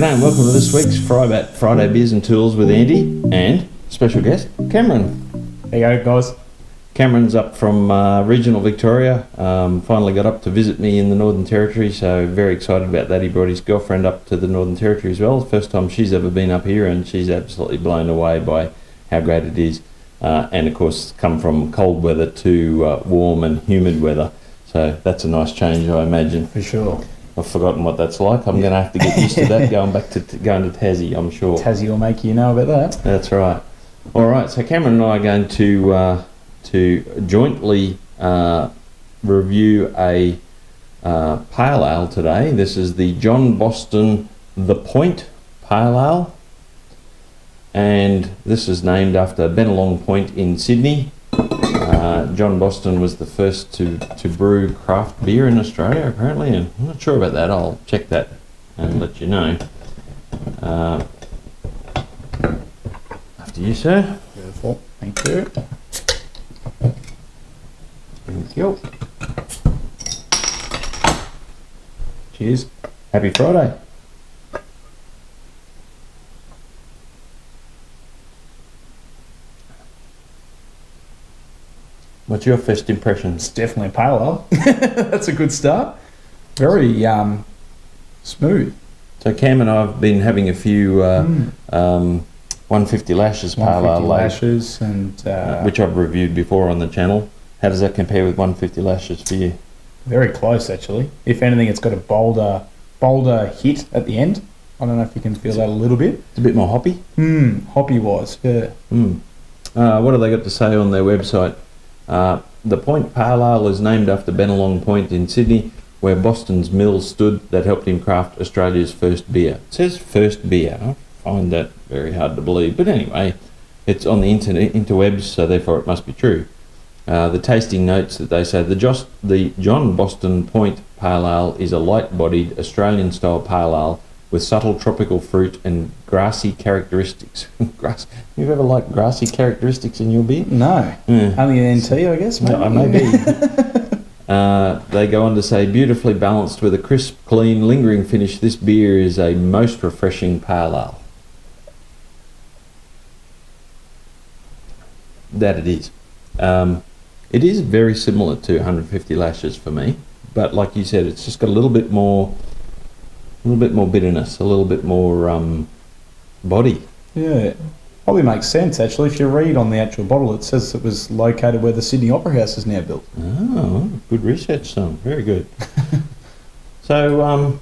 G'day and welcome to this week's FriBaT Friday Beers and Tools with Andy and special guest Cameron. There you go, guys. Cameron's up from regional Victoria, finally got up to visit me in the Northern Territory, so very excited about that. He brought his girlfriend up to the Northern Territory as well, first time she's ever been up here, and she's absolutely blown away by how great it is. And of course come from cold weather to warm and humid weather, so that's a nice change, I imagine. For sure. I've forgotten what that's like. I'm going to have to get used to that going back to going to Tassie, I'm sure. Tassie will make you know about that. That's right. All right, so Cameron and I are going to jointly review a pale ale today. This is the John Boston The Point Pale Ale, and this is named after Bennelong Point in Sydney. John Boston was the first to brew craft beer in Australia, apparently, and I'm not sure about that. I'll check that and let you know. After you, sir. Beautiful. Thank you. Thank you. Cheers. Happy Friday. What's your first impressions? It's definitely a pale ale. That's a good start. Very smooth. So Cam and I have been having a few 150 Lashes pale ale, 150 lashes, and which I've reviewed before on the channel. How does that compare with 150 Lashes for you? very close, actually. If anything, it's got a bolder hit at the end. I don't know if you can feel that a little bit. It's a bit more hoppy. Hoppy wise, yeah. What have they got to say on their website? The Point Pale Ale is named after Bennelong Point in Sydney, where Boston's mill stood that helped him craft Australia's first beer. It says first beer. I find that very hard to believe. But anyway, it's on the interwebs, so therefore it must be true. The tasting notes that they say, the John Boston Point Pale Ale is a light-bodied Australian-style pale ale with subtle tropical fruit and grassy characteristics. You've ever liked grassy characteristics in your beer? No. Only an NT, I guess, maybe. No, maybe. They go on to say, beautifully balanced with a crisp, clean, lingering finish, this beer is a most refreshing pale ale. That it is. It is very similar to 150 Lashes for me, but like you said, it's just got a little bit more bitterness, a little bit more body. Yeah, probably makes sense, actually. If you read on the actual bottle, it says it was located where the Sydney Opera House is now built. Oh, good research, son. Very good. So,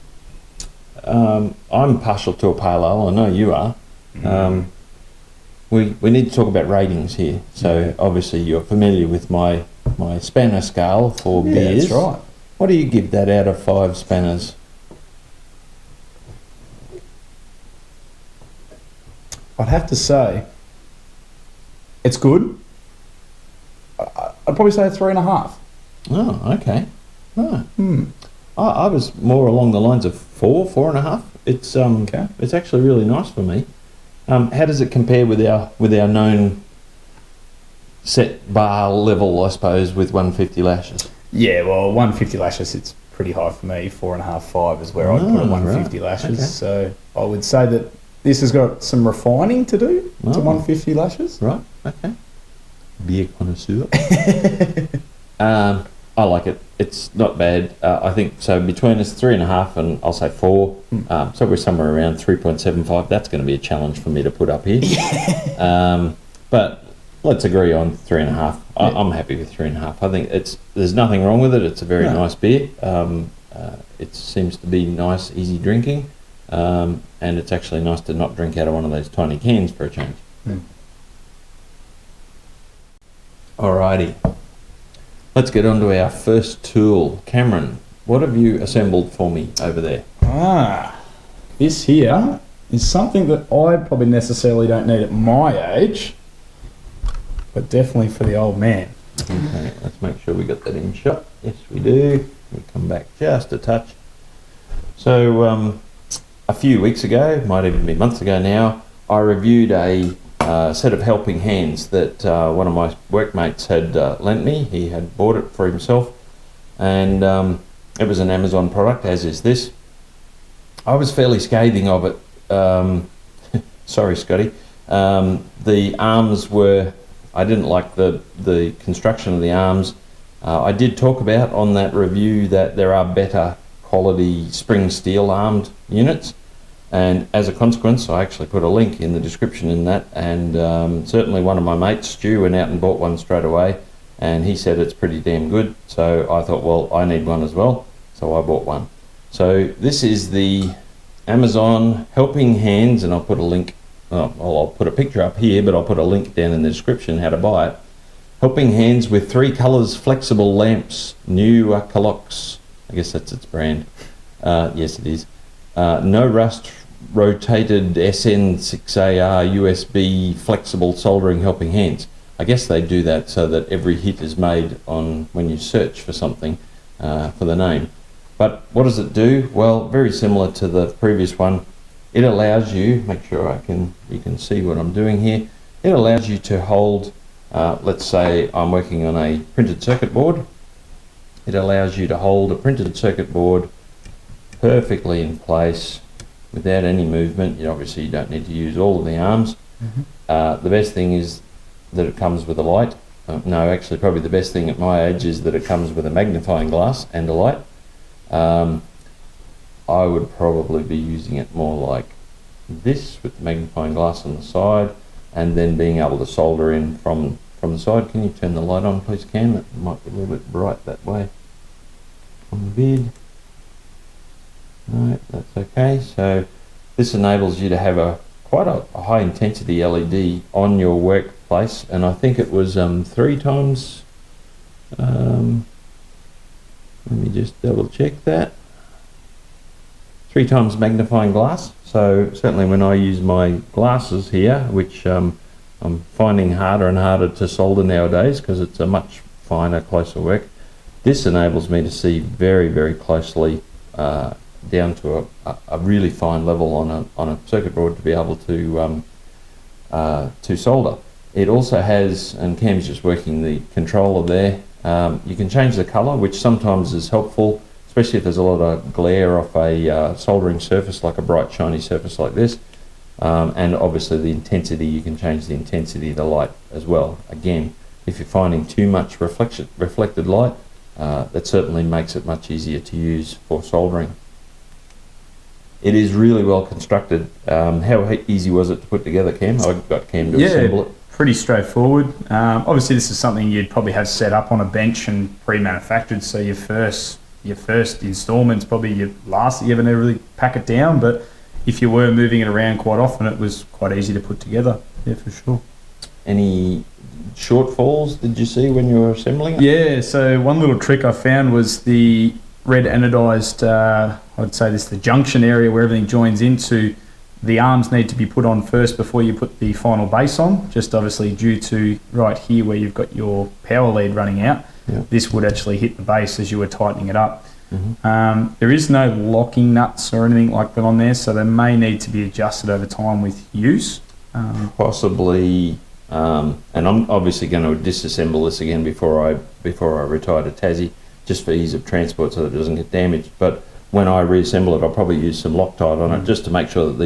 I'm partial to a pale ale. I know you are. We need to talk about ratings here. So, obviously, you're familiar with my spanner scale for beers. That's right. What do you give that out of 5 spanners? I'd have to say it's good. I'd probably say 3.5. Oh, okay. I was more along the lines of 4.5. It's Okay. It's actually really nice for me. How does it compare with our known set bar level, I suppose, with 150 Lashes? Yeah, well, 150 Lashes, it's pretty high for me. 4.5, 5 is where I'd put a 150 Lashes. Okay. So I would say that this has got some refining to do to 150 Lashes. Right. Okay. Beer connoisseur. I like it. It's not bad. I think so. Between us, 3.5 and I'll say 4. So we're somewhere around 3.75. That's going to be a challenge for me to put up here. But let's agree on 3.5. I'm happy with 3.5. I think there's nothing wrong with it. It's a very nice beer. It seems to be nice, easy drinking, and it's actually nice to not drink out of one of those tiny cans for a change. Alrighty. Let's get on to our first tool. Cameron, what have you assembled for me over there? This here is something that I probably necessarily don't need at my age, but definitely for the old man. Okay, let's make sure we got that in shot. Yes, we do. We come back just a touch. So, a few weeks ago, might even be months ago now, I reviewed a set of helping hands that one of my workmates had lent me. He had bought it for himself, and it was an Amazon product, as is this. I was fairly scathing of it sorry, Scotty. The arms were, I didn't like the construction of the arms. I did talk about on that review that there are better quality spring steel armed units, and as a consequence I actually put a link in the description in that, and certainly one of my mates, Stu, went out and bought one straight away, and he said it's pretty damn good, so I thought, well, I need one as well, so I bought one. So this is the Amazon Helping Hands, and I'll put a link, I'll put a picture up here, but I'll put a link down in the description how to buy it. Helping Hands with 3 colours flexible lamps, new Calox, I guess that's its brand. Yes, it is. No rust rotated SN6AR USB flexible soldering helping hands. I guess they do that so that every hit is made on when you search for something for the name. But what does it do? Well, very similar to the previous one. It allows you, make sure you can see what I'm doing here. It allows you to hold, let's say I'm working on a printed circuit board. It allows you to hold a printed circuit board perfectly in place without any movement. Obviously you don't need to use all of the arms. The best thing is that it comes with a light. No, actually probably the best thing at my age is that it comes with a magnifying glass and a light. I would probably be using it more like this, with the magnifying glass on the side, and then being able to solder in from the side. Can you turn the light on, please, Cam? It might be a little bit bright that way on the vid. Right, that's okay. So this enables you to have quite a high intensity LED on your workplace, and I think it was 3 times. Let me just double check that. 3 times magnifying glass. So certainly when I use my glasses here, which I'm finding harder and harder to solder nowadays because it's a much finer, closer work, this enables me to see very, very closely down to a really fine level on a circuit board to be able to solder. It also has, and Cam's just working the controller there, you can change the colour, which sometimes is helpful, especially if there's a lot of glare off a soldering surface, like a bright shiny surface like this. And obviously the intensity, you can change the intensity of the light as well. Again, if you're finding too much reflected light, that certainly makes it much easier to use for soldering. It is really well constructed. How easy was it to put together, Cam? I got Cam to assemble it. Pretty straightforward. Obviously this is something you'd probably have set up on a bench and pre-manufactured, so your first installment's probably your last that you ever really pack it down, but if you were moving it around quite often, it was quite easy to put together. Yeah, for sure. Any shortfalls did you see when you were assembling it? Yeah, so one little trick I found was the red anodized, I'd say this, the junction area where everything joins into. The arms need to be put on first before you put the final base on, just obviously due to right here where you've got your power lead running out. Yep. This would actually hit the base as you were tightening it up. There is no locking nuts or anything like that on there, so they may need to be adjusted over time with use. Possibly, and I'm obviously going to disassemble this again before I retire to Tassie, just for ease of transport so that it doesn't get damaged. But when I reassemble it, I'll probably use some Loctite on it just to make sure that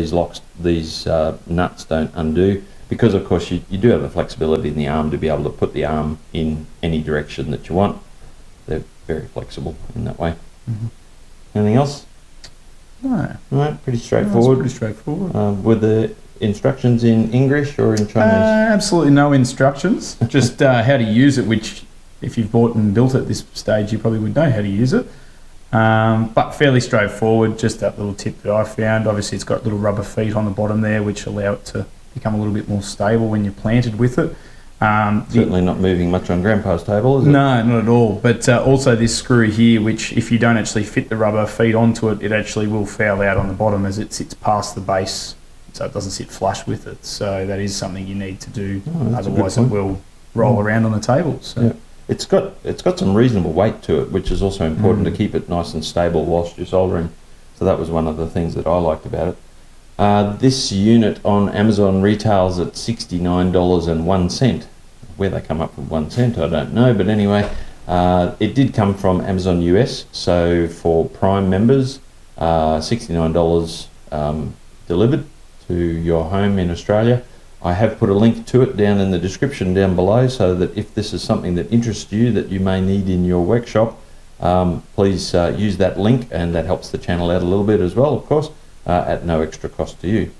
these nuts don't undo, because of course you do have the flexibility in the arm to be able to put the arm in any direction that you want. They're very flexible in that way. Anything else? No. Right, pretty straightforward. Pretty straightforward. Were the instructions in English or in Chinese? Absolutely no instructions, just how to use it, which if you've bought and built at this stage you probably would know how to use it. But fairly straightforward, just that little tip that I found. Obviously it's got little rubber feet on the bottom there which allow it to become a little bit more stable when you're planted with it. Certainly not moving much on Grandpa's table, is it? No, not at all. But also this screw here, which if you don't actually fit the rubber feet onto it, it actually will foul out on the bottom as it sits past the base, so it doesn't sit flush with it. So that is something you need to do, otherwise it will roll around on the table. So. Yeah. It's got some reasonable weight to it, which is also important to keep it nice and stable whilst you're soldering. So that was one of the things that I liked about it. This unit on Amazon retails at $69.01. Where they come up with 1 cent, I don't know, but anyway, it did come from Amazon US, so for Prime members, $69 delivered, to your home in Australia. I have put a link to it down in the description down below, so that if this is something that interests you that you may need in your workshop, please use that link, and that helps the channel out a little bit as well, of course, at no extra cost to you.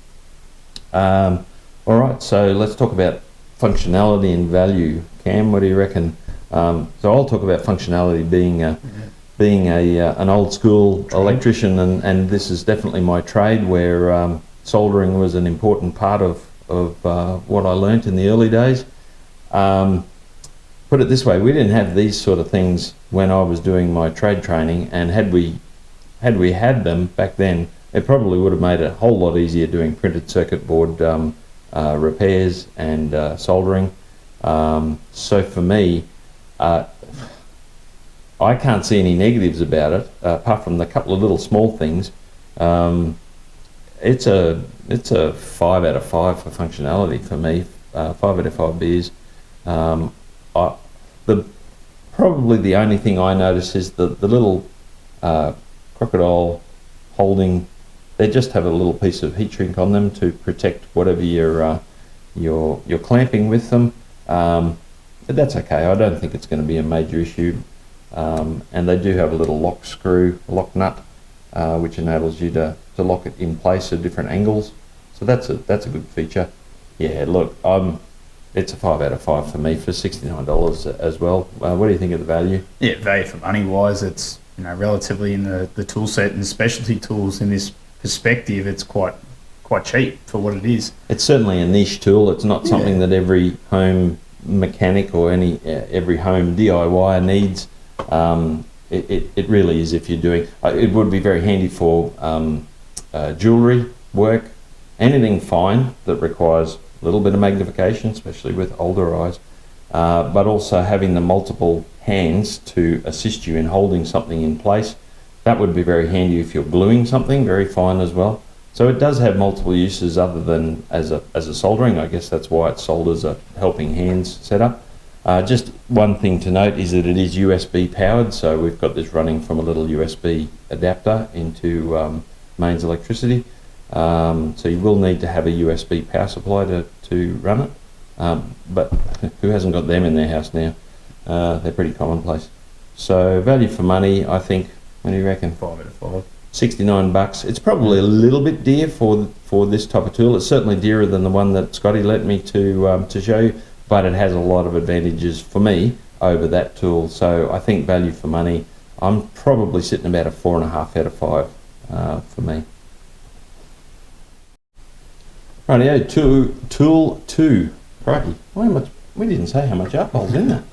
All right, so let's talk about functionality and value. Cam, what do you reckon? So I'll talk about functionality, being an old school electrician, and this is definitely my trade, where soldering was an important part of what I learnt in the early days. Put it this way, we didn't have these sort of things when I was doing my trade training, and had we had them back then, it probably would have made it a whole lot easier doing printed circuit board repairs and soldering. So for me, I can't see any negatives about it, apart from the couple of little small things. It's a 5 out of 5 for functionality for me. 5 out of 5 beers. Probably the only thing I notice is the little crocodile holding. They just have a little piece of heat shrink on them to protect whatever you're clamping with them. But that's okay. I don't think it's going to be a major issue. And they do have a little lock nut, which enables you to lock it in place at different angles. So that's a good feature. Yeah, look, it's a 5 out of 5 for me for $69 as well. What do you think of the value? Yeah, Value for money wise, it's relatively in the tool set and specialty tools in this perspective, it's quite cheap for what it is. It's certainly a niche tool. It's not something that every home mechanic or every home DIY needs. It really is. If you're doing, it would be very handy for jewellery work, anything fine that requires a little bit of magnification, especially with older eyes, but also having the multiple hands to assist you in holding something in place. That would be very handy if you're gluing something very fine as well. So it does have multiple uses other than as a soldering. I guess that's why it's sold as a helping hands setup. Just one thing to note is that it is USB powered, so we've got this running from a little USB adapter into mains electricity. So you will need to have a USB power supply to run it. But who hasn't got them in their house now? They're pretty commonplace. So value for money, I think. What do you reckon? 5 out of 5. $69. It's probably a little bit dear for this type of tool. It's certainly dearer than the one that Scotty let me to show you, but it has a lot of advantages for me over that tool. So I think value for money, I'm probably sitting about a 4.5 out of 5 for me. Rightio, tool 2. Crikey, we didn't say how much alcohol's in that.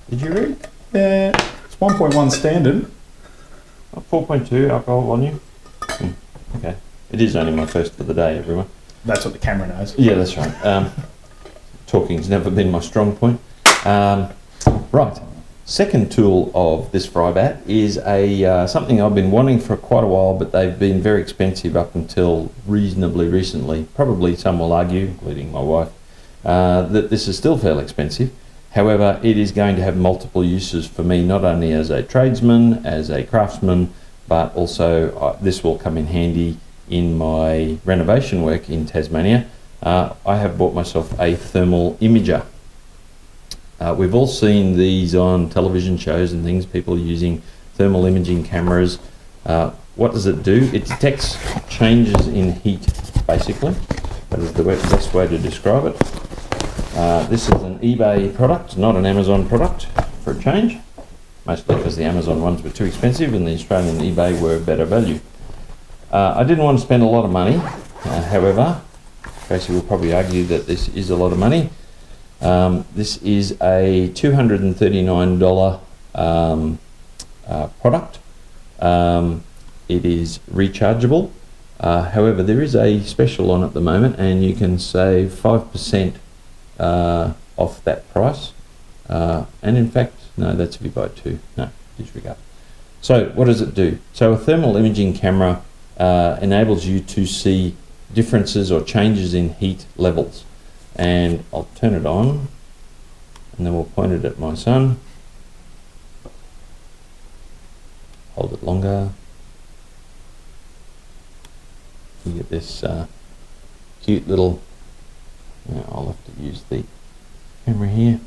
Did you read? Yeah, it's 1.1 standard. 4.2 alcohol volume. Okay, it is only my first for the day, everyone. That's what the camera knows. Yeah, that's right. Talking's never been my strong point. Right, second tool of this FriBaT is something I've been wanting for quite a while, but they've been very expensive up until reasonably recently. Probably some will argue, including my wife, that this is still fairly expensive. However, it is going to have multiple uses for me, not only as a tradesman, as a craftsman, but also this will come in handy in my renovation work in Tasmania. I have bought myself a thermal imager. We've all seen these on television shows and things, people using thermal imaging cameras. What does it do? It detects changes in heat, basically. That is the best way to describe it. This is an eBay product, not an Amazon product, for a change. Mostly because the Amazon ones were too expensive and the Australian eBay were better value. I didn't want to spend a lot of money, however, Casey will probably argue that this is a lot of money. This is a $239 product. It is rechargeable. However, there is a special on at the moment, and you can save 5% off that price. And in fact, no, that's if you buy 2. No, disregard. So what does it do? So a thermal imaging camera enables you to see differences or changes in heat levels. And I'll turn it on, and then we'll point it at my son. Hold it longer. You get this cute little, I'll have to use the camera here.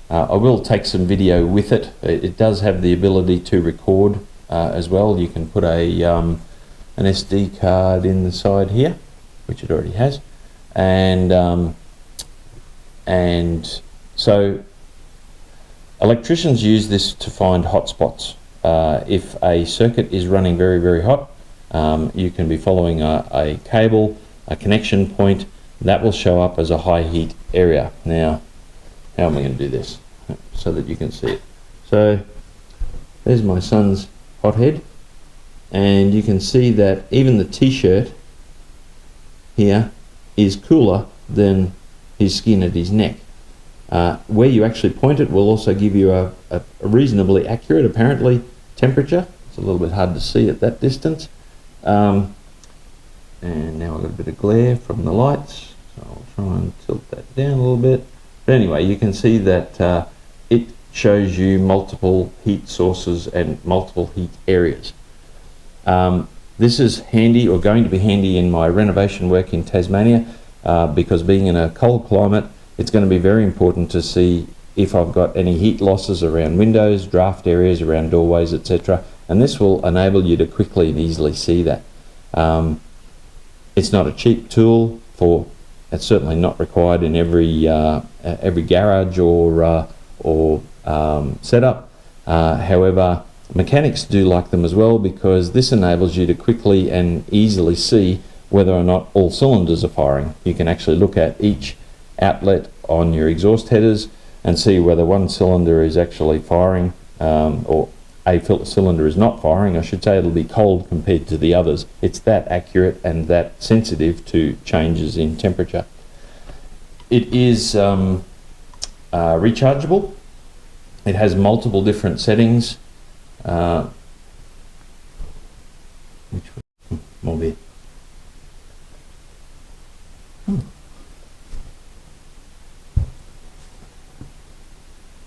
I will take some video with it. It does have the ability to record as well. You can put an SD card in the side here, which it already has, and so electricians use this to find hotspots. If a circuit is running very, very hot, you can be following a cable, a connection point, that will show up as a high heat area. Now, how am I going to do this so that you can see it? So there's my son's hothead, and you can see that even the t-shirt here is cooler than his skin at his neck. Where you actually point it will also give you a reasonably accurate, apparently, temperature. It's a little bit hard to see at that distance. And now I've got a bit of glare from the lights, so I'll try and tilt that down a little bit. But anyway, you can see that it shows you multiple heat sources and multiple heat areas. This is handy, or going to be handy, in my renovation work in Tasmania, because being in a cold climate, it's going to be very important to see if I've got any heat losses around windows, draft areas, around doorways, etc. And this will enable you to quickly and easily see that. It's not a cheap tool, it's certainly not required in every garage or setup. However, mechanics do like them as well, because this enables you to quickly and easily see whether or not all cylinders are firing. You can actually look at each outlet on your exhaust headers and see whether one cylinder is actually firing, or a cylinder is not firing. I should say it'll be cold compared to the others. It's that accurate and that sensitive to changes in temperature. It is rechargeable. It has multiple different settings. More beer.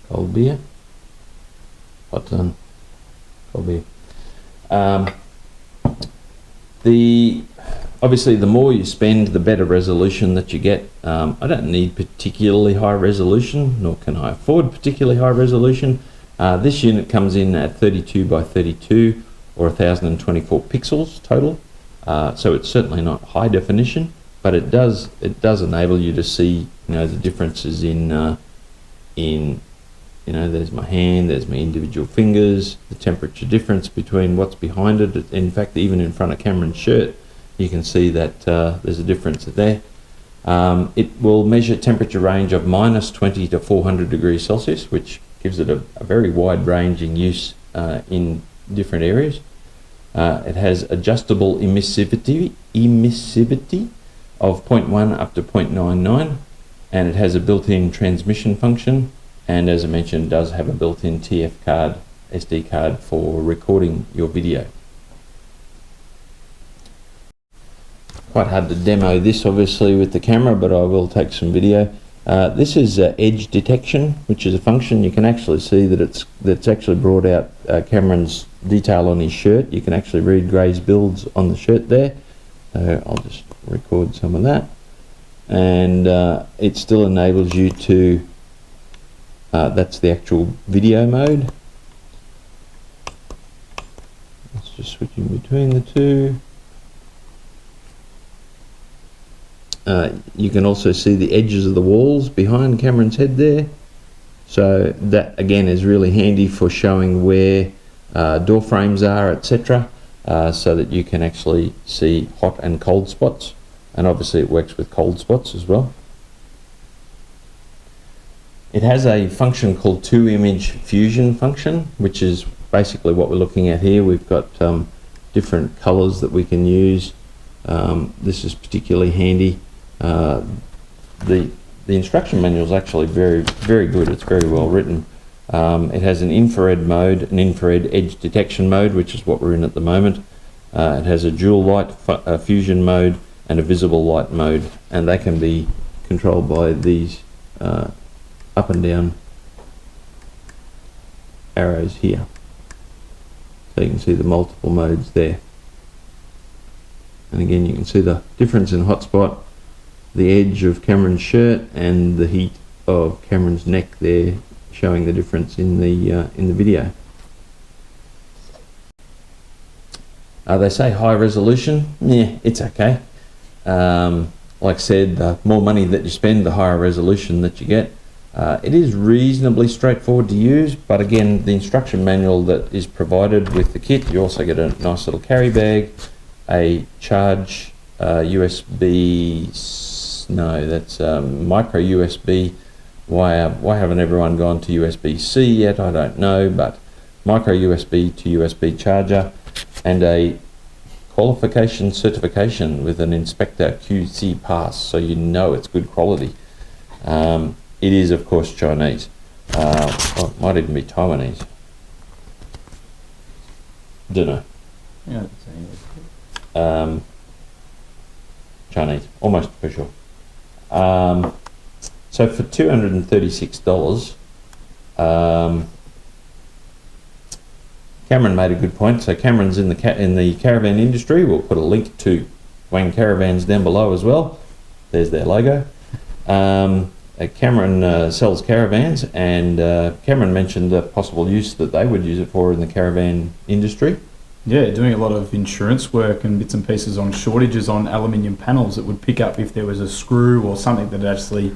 Cold beer. Hot done. Cold beer. Obviously, the more you spend, the better resolution that you get. I don't need particularly high resolution, nor can I afford particularly high resolution. This unit comes in at 32 by 32, or 1024 pixels total. So it's certainly not high definition, but it does enable you to see, the differences in there's my hand, there's my individual fingers, the temperature difference between what's behind it. In fact, even in front of Cameron's shirt, you can see that there's a difference there. It will measure temperature range of -20 to 400 degrees Celsius, which gives it a very wide-ranging use in different areas. It has adjustable emissivity of 0.1 up to 0.99, and it has a built-in transmission function, and as I mentioned, does have a built-in TF card, SD card, for recording your video. Quite hard to demo this obviously with the camera, but I will take some video. This is edge detection, which is a function. You can actually see that it's actually brought out Cameron's detail on his shirt. You can actually read GRAYZBILDZ on the shirt there. So I'll just record some of that, and it still enables you to that's the actual video mode. Let's just switch in between the two. You can also see the edges of the walls behind Cameron's head there. So that again is really handy for showing where door frames are, etc. So that you can actually see hot and cold spots. And obviously it works with cold spots as well. It has a function called 2-image fusion function, which is basically what we're looking at here. We've got different colors that we can use. This is particularly handy. The instruction manual is actually very, very good. It's very well written. It has an infrared mode, an infrared edge detection mode, which is what we're in at the moment. It has a dual light fusion mode and a visible light mode, and they can be controlled by these up and down arrows here. So you can see the multiple modes there. And again, you can see the difference in hotspot the edge of Cameron's shirt and the heat of Cameron's neck there, showing the difference in the video. They say high resolution. Yeah, it's okay. Like I said, the more money that you spend, the higher resolution that you get. It is reasonably straightforward to use, but again, the instruction manual that is provided with the kit, you also get a nice little carry bag, a charge USB, no, that's micro USB. Why haven't everyone gone to USB-C yet? I don't know, but micro USB to USB charger, and a qualification certification with an inspector QC pass, so you know it's good quality. It is, of course, Chinese. It might even be Taiwanese. Don't know. Yeah, Chinese, almost for sure. So for $236, Cameron made a good point. So Cameron's in the caravan industry. We'll put a link to Wang Caravans down below as well. There's their logo. Cameron sells caravans, and Cameron mentioned the possible use that they would use it for in the caravan industry. Yeah, doing a lot of insurance work and bits and pieces on shortages on aluminium panels that would pick up if there was a screw or something that actually,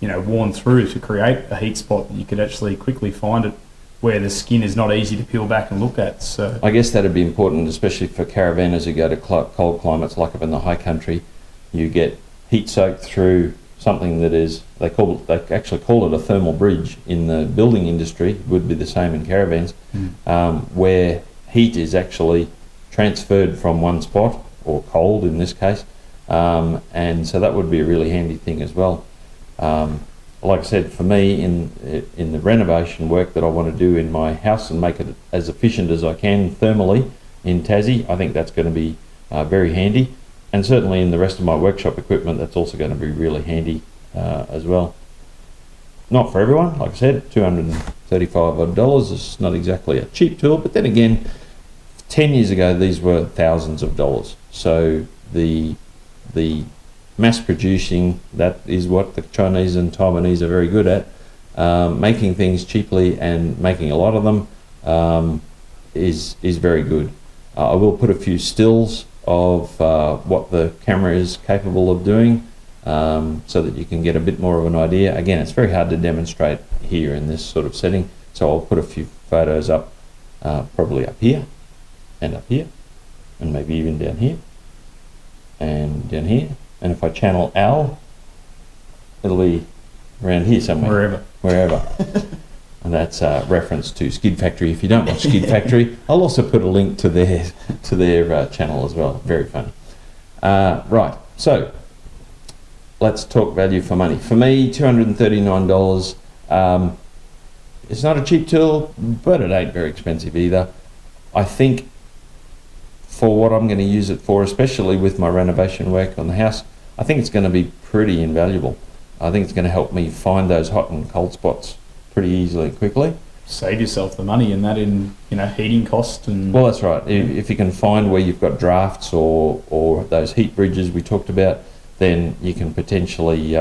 worn through to create a heat spot that you could actually quickly find it where the skin is not easy to peel back and look at. So I guess that'd be important, especially for caravanners who go to cold climates like up in the high country. You get heat soaked through something that is, they actually call it a thermal bridge in the building industry. It would be the same in caravans, where heat is actually transferred from one spot, or cold in this case, and so that would be a really handy thing as well. Like I said, for me, in the renovation work that I want to do in my house and make it as efficient as I can thermally in Tassie, I think that's going to be very handy. And certainly in the rest of my workshop equipment, that's also going to be really handy as well. Not for everyone, like I said, $235 odd is not exactly a cheap tool, but then again, 10 years ago, these were thousands of dollars. So the mass producing, that is what the Chinese and Taiwanese are very good at, making things cheaply and making a lot of them is very good. I will put a few stills of what the camera is capable of doing, so that you can get a bit more of an idea. Again, it's very hard to demonstrate here in this sort of setting, so I'll put a few photos up, probably up here, and maybe even down here, and down here. And if I channel Al, it'll be around here somewhere. Wherever. And that's a reference to Skid Factory. If you don't watch Skid Factory, I'll also put a link to their channel as well. Very funny. Right, so let's talk value for money. For me, $239. It's not a cheap tool, but it ain't very expensive either. I think for what I'm going to use it for, especially with my renovation work on the house, I think it's going to be pretty invaluable. I think it's going to help me find those hot and cold spots pretty easily and quickly. Save yourself the money in that, in heating cost and. Well, that's right. If you can find where you've got drafts or those heat bridges we talked about, then you can potentially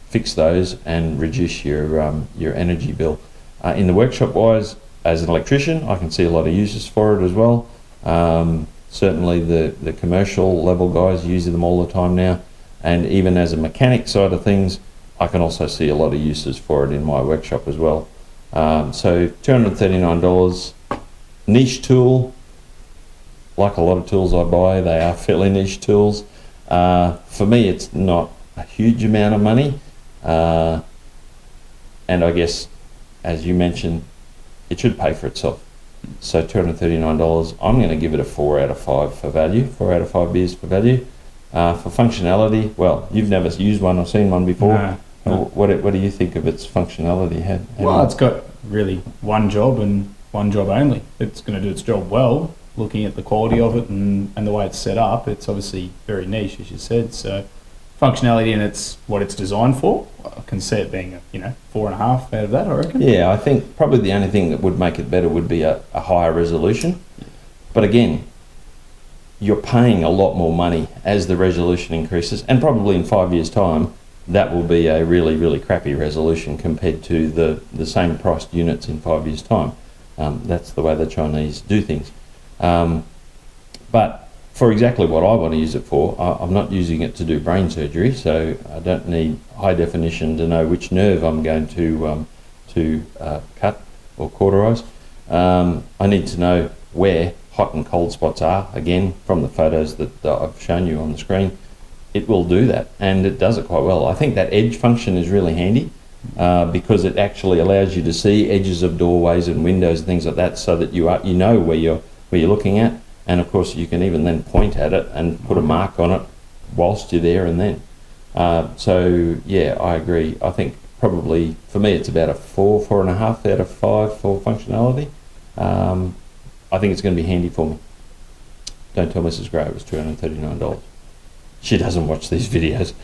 fix those and reduce your energy bill. In the workshop wise, as an electrician, I can see a lot of uses for it as well. Certainly the commercial level guys use them all the time now, and even as a mechanic side of things, I can also see a lot of uses for it in my workshop as well. So $239, niche tool. Like a lot of tools I buy, they are fairly niche tools. For me, it's not a huge amount of money, and I guess, as you mentioned, it should pay for itself. So $239, I'm going to give it a 4 out of 5 for value, 4 out of 5 beers for value. For functionality, well, you've never used one or seen one before. No. What do you think of its functionality? Well, it's got really one job and one job only. It's going to do its job well. Looking at the quality of it and the way it's set up, it's obviously very niche, as you said. So functionality, and it's what it's designed for. I can see it being 4.5 out of that, I reckon. Yeah, I think probably the only thing that would make it better would be a higher resolution. But again, you're paying a lot more money as the resolution increases, and probably in 5 years' time, that will be a really, really crappy resolution compared to the same priced units in 5 years' time. That's the way the Chinese do things. But for exactly what I want to use it for, I'm not using it to do brain surgery, so I don't need high definition to know which nerve I'm going to cut or cauterize. I need to know where hot and cold spots are, again, from the photos that I've shown you on the screen. It will do that, and it does it quite well. I think that edge function is really handy because it actually allows you to see edges of doorways and windows and things like that, so that you know where you're looking at, and of course you can even then point at it and put a mark on it whilst you're there and then. So yeah, I agree. I think probably for me it's about a 4.5 out of 5 for functionality. I think it's going to be handy for me. Don't tell Mrs. Gray it was $239. She doesn't watch these videos.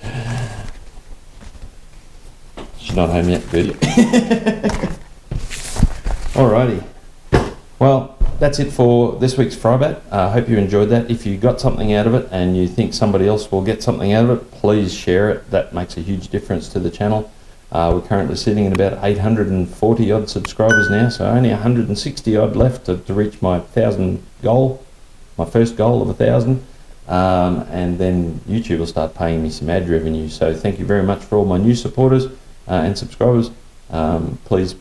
She's not home yet, good. Alrighty. Well, that's it for this week's FriBaT. I hope you enjoyed that. If you got something out of it and you think somebody else will get something out of it, please share it. That makes a huge difference to the channel. We're currently sitting at about 840 odd subscribers now, so only 160 odd left to reach my 1,000 goal, my first goal of 1,000. And then YouTube will start paying me some ad revenue. So thank you very much for all my new supporters and subscribers. Please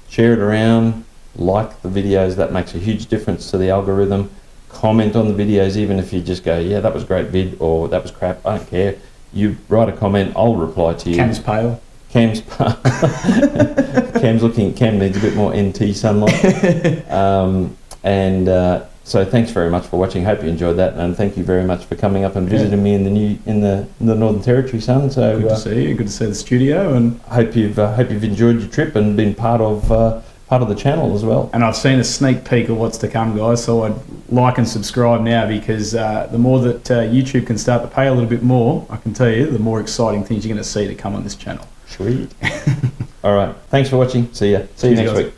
share it around, like the videos. That makes a huge difference to the algorithm. Comment on the videos, even if you just go, yeah, that was a great vid, or that was crap, I don't care. You write a comment, I'll reply to you. Cam's pale. Cam's Cam needs a bit more NT sunlight. So thanks very much for watching. Hope you enjoyed that, and thank you very much for coming up and visiting me in the Northern Territory, son. So good to see you. Good to see the studio, and hope you've enjoyed your trip and been part of the channel as well. And I've seen a sneak peek of what's to come, guys. So I'd like and subscribe now, because the more that YouTube can start to pay a little bit more, I can tell you, the more exciting things you're going to see to come on this channel. Sweet. All right. Thanks for watching. See you next week.